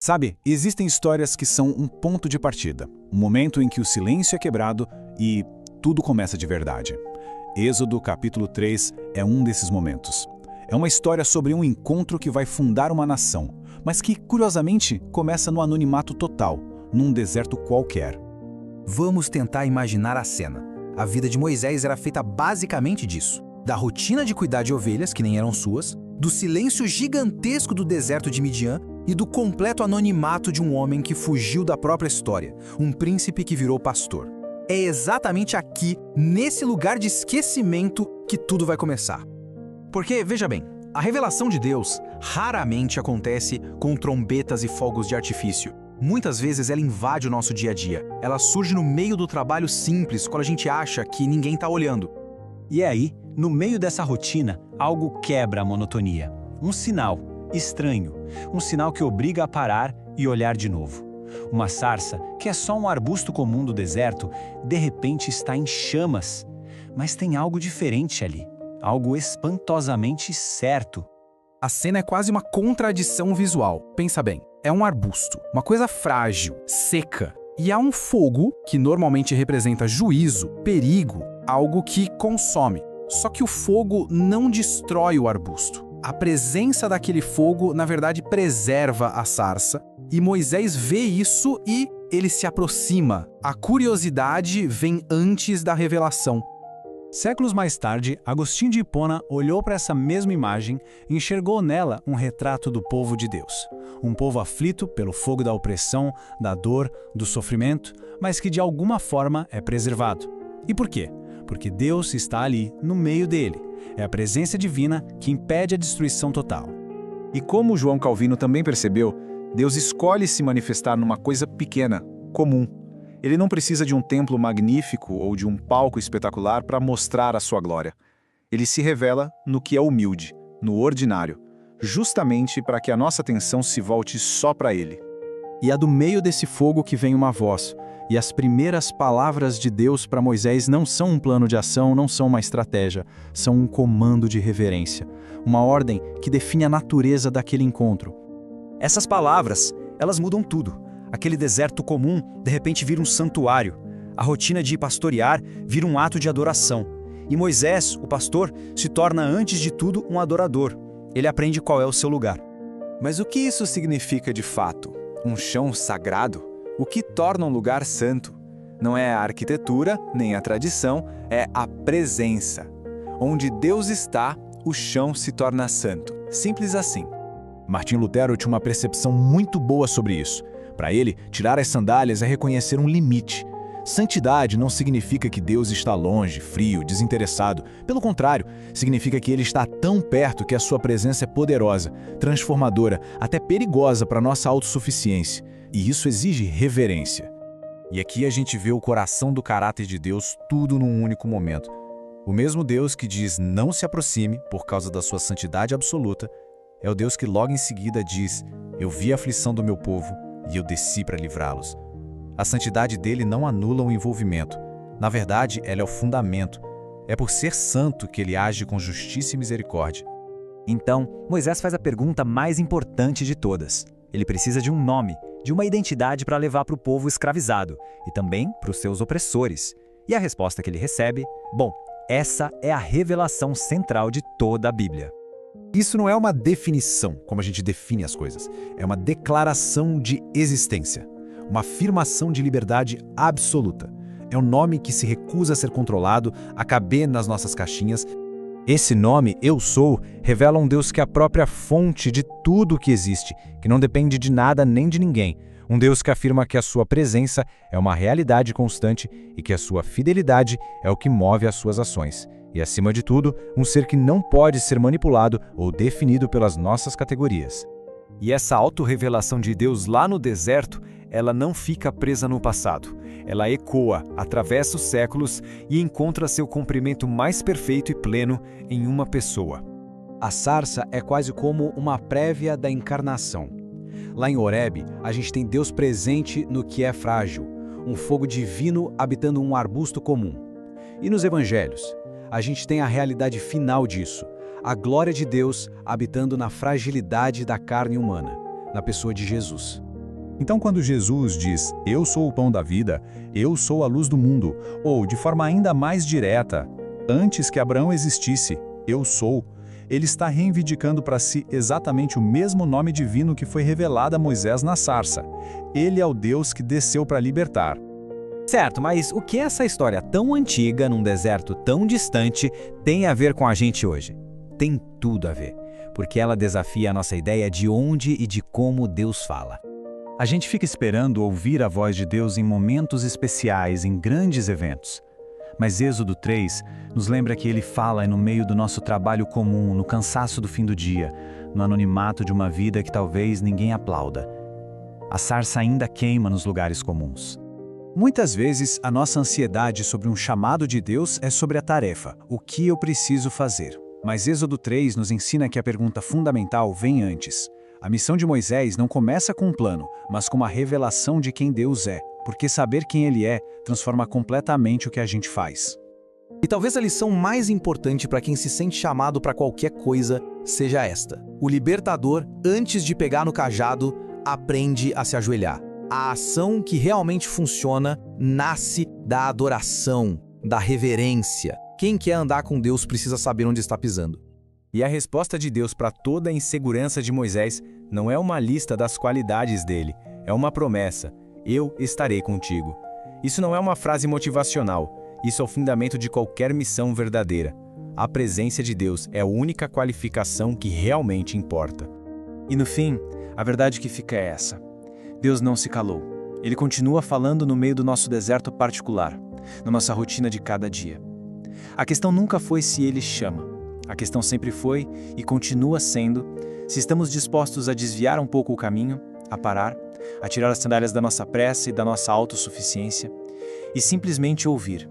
Sabe, existem histórias que são um ponto de partida, um momento em que o silêncio é quebrado e tudo começa de verdade. Êxodo capítulo 3 é um desses momentos. É uma história sobre um encontro que vai fundar uma nação, mas que, curiosamente, começa no anonimato total, num deserto qualquer. Vamos tentar imaginar a cena. A vida de Moisés era feita basicamente disso. Da rotina de cuidar de ovelhas, que nem eram suas, do silêncio gigantesco do deserto de Midian e do completo anonimato de um homem que fugiu da própria história, um príncipe que virou pastor. É exatamente aqui, nesse lugar de esquecimento, que tudo vai começar. Porque, veja bem, a revelação de Deus raramente acontece com trombetas e fogos de artifício. Muitas vezes ela invade o nosso dia a dia. Ela surge no meio do trabalho simples, quando a gente acha que ninguém está olhando. E aí, no meio dessa rotina, algo quebra a monotonia. Um sinal estranho, um sinal que obriga a parar e olhar de novo. Uma sarça, que é só um arbusto comum do deserto, de repente está em chamas. Mas tem algo diferente ali, algo espantosamente certo. A cena é quase uma contradição visual. Pensa bem, é um arbusto, uma coisa frágil, seca. E há um fogo, que normalmente representa juízo, perigo, algo que consome. Só que o fogo não destrói o arbusto. A presença daquele fogo, na verdade, preserva a sarça. E Moisés vê isso e ele se aproxima. A curiosidade vem antes da revelação. Séculos mais tarde, Agostinho de Hipona olhou para essa mesma imagem e enxergou nela um retrato do povo de Deus. Um povo aflito pelo fogo da opressão, da dor, do sofrimento, mas que de alguma forma é preservado. E por quê? Porque Deus está ali, no meio dele. É a presença divina que impede a destruição total. E como João Calvino também percebeu, Deus escolhe se manifestar numa coisa pequena, comum. Ele não precisa de um templo magnífico ou de um palco espetacular para mostrar a sua glória. Ele se revela no que é humilde, no ordinário, justamente para que a nossa atenção se volte só para Ele. E é do meio desse fogo que vem uma voz. E as primeiras palavras de Deus para Moisés não são um plano de ação, não são uma estratégia, são um comando de reverência, uma ordem que define a natureza daquele encontro. Essas palavras, elas mudam tudo. Aquele deserto comum, de repente, vira um santuário. A rotina de pastorear vira um ato de adoração. E Moisés, o pastor, se torna, antes de tudo, um adorador. Ele aprende qual é o seu lugar. Mas o que isso significa de fato? Um chão sagrado? O que torna um lugar santo? Não é a arquitetura, nem a tradição, é a presença. Onde Deus está, o chão se torna santo. Simples assim. Martim Lutero tinha uma percepção muito boa sobre isso. Para ele, tirar as sandálias é reconhecer um limite. Santidade não significa que Deus está longe, frio, desinteressado. Pelo contrário, significa que Ele está tão perto que a sua presença é poderosa, transformadora, até perigosa para a nossa autossuficiência. E isso exige reverência. E aqui a gente vê o coração do caráter de Deus tudo num único momento. O mesmo Deus que diz não se aproxime por causa da sua santidade absoluta, é o Deus que logo em seguida diz, eu vi a aflição do meu povo e eu desci para livrá-los. A santidade dele não anula o envolvimento. Na verdade, ela é o fundamento. É por ser santo que ele age com justiça e misericórdia. Então, Moisés faz a pergunta mais importante de todas. Ele precisa de um nome, de uma identidade para levar para o povo escravizado e também para os seus opressores. E a resposta que ele recebe? Bom, essa é a revelação central de toda a Bíblia. Isso não é uma definição, como a gente define as coisas. É uma declaração de existência. Uma afirmação de liberdade absoluta. É um nome que se recusa a ser controlado, a caber nas nossas caixinhas. Esse nome, Eu Sou, revela um Deus que é a própria fonte de tudo o que existe, que não depende de nada nem de ninguém. Um Deus que afirma que a sua presença é uma realidade constante e que a sua fidelidade é o que move as suas ações. E, acima de tudo, um ser que não pode ser manipulado ou definido pelas nossas categorias. E essa autorrevelação de Deus lá no deserto, ela não fica presa no passado. Ela ecoa, atravessa os séculos e encontra seu cumprimento mais perfeito e pleno em uma pessoa. A sarça é quase como uma prévia da encarnação. Lá em Horebe, a gente tem Deus presente no que é frágil, um fogo divino habitando um arbusto comum. E nos evangelhos, a gente tem a realidade final disso, a glória de Deus habitando na fragilidade da carne humana, na pessoa de Jesus. Então, quando Jesus diz, eu sou o pão da vida, eu sou a luz do mundo, ou, de forma ainda mais direta, antes que Abraão existisse, eu sou, ele está reivindicando para si exatamente o mesmo nome divino que foi revelado a Moisés na sarça. Ele é o Deus que desceu para libertar. Certo, mas o que essa história tão antiga, num deserto tão distante, tem a ver com a gente hoje? Tem tudo a ver, porque ela desafia a nossa ideia de onde e de como Deus fala. A gente fica esperando ouvir a voz de Deus em momentos especiais, em grandes eventos. Mas Êxodo 3 nos lembra que ele fala no meio do nosso trabalho comum, no cansaço do fim do dia, no anonimato de uma vida que talvez ninguém aplauda. A sarça ainda queima nos lugares comuns. Muitas vezes, a nossa ansiedade sobre um chamado de Deus é sobre a tarefa, o que eu preciso fazer. Mas Êxodo 3 nos ensina que a pergunta fundamental vem antes. A missão de Moisés não começa com um plano, mas com uma revelação de quem Deus é, porque saber quem Ele é transforma completamente o que a gente faz. E talvez a lição mais importante para quem se sente chamado para qualquer coisa seja esta. O libertador, antes de pegar no cajado, aprende a se ajoelhar. A ação que realmente funciona nasce da adoração, da reverência. Quem quer andar com Deus precisa saber onde está pisando. E a resposta de Deus para toda a insegurança de Moisés não é uma lista das qualidades dele, é uma promessa: eu estarei contigo. Isso não é uma frase motivacional, isso é o fundamento de qualquer missão verdadeira. A presença de Deus é a única qualificação que realmente importa. E no fim, a verdade que fica é essa. Deus não se calou. Ele continua falando no meio do nosso deserto particular, na nossa rotina de cada dia. A questão nunca foi se Ele chama. A questão sempre foi, e continua sendo, se estamos dispostos a desviar um pouco o caminho, a parar, a tirar as sandálias da nossa pressa e da nossa autossuficiência, e simplesmente ouvir.